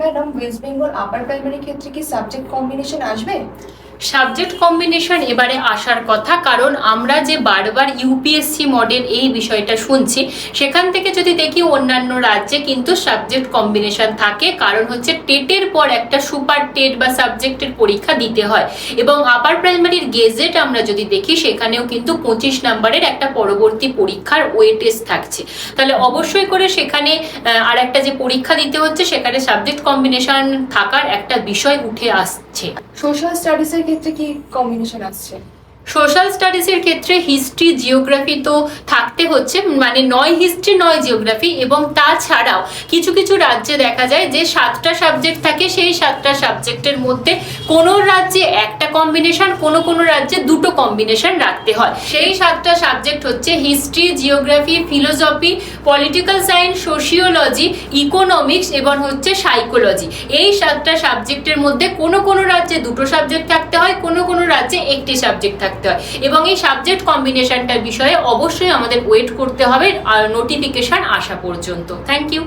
Madam, West Bengal upper primary ক্ষেত্রে কি subject combination আসবে? সাবজেক্ট কম্বিনেশন এবারে আসার কথা, কারণ আমরা যে বারবার ইউপিএসসি মডেল এই বিষয়টা শুনছি, সেখান থেকে যদি দেখি অন্যান্য রাজ্যে কিন্তু সাবজেক্ট কম্বিনেশন থাকে। কারণ হচ্ছে টেটের পর একটা সুপার টেট বা সাবজেক্টের পরীক্ষা দিতে হয়, এবং আপার প্রাইমারির গেজেট আমরা যদি দেখি সেখানেও কিন্তু 25 নম্বরের একটা পরবর্তী পরীক্ষার ওয়েটেজ থাকছে। তাহলে অবশ্যই করে সেখানে আর একটা যে পরীক্ষা দিতে হচ্ছে সেখানে সাবজেক্ট কম্বিনেশন থাকার একটা বিষয় উঠে আসছে। সোশ্যাল স্টাডিজের ক্ষেত্রে কি কম্বিনেশন আসছে? সোশ্যাল স্টাডিজের ক্ষেত্রে হিস্ট্রি জিওগ্রাফি তো থাকতে হচ্ছে, মানে নয় হিস্ট্রি নয় জিওগ্রাফি, এবং তাছাড়াও কিছু কিছু রাজ্যে দেখা যায় যে 7টা সাবজেক্ট থাকে, সেই 7টা সাবজেক্টের মধ্যে কোনো রাজ্যে একটা কম্বিনেশন, কোনো কোনো রাজ্যে দুটো কম্বিনেশন রাখতে হয়। সেই 7টা সাবজেক্ট হচ্ছে history, geography, philosophy, political science, sociology, economics এবং হচ্ছে সাইকোলজি। এই 7টা সাবজেক্টের মধ্যে কোনো কোনো রাজ্যে দুটো সাবজেক্ট থাকতে হয়, কোনো কোনো রাজ্যে একটি সাবজেক্ট থাকতে হয়, এবং এই সাবজেক্ট কম্বিনেশনটার বিষয়ে অবশ্যই আমাদের ওয়েট করতে হবে নোটিফিকেশন আসা পর্যন্ত। Thank you.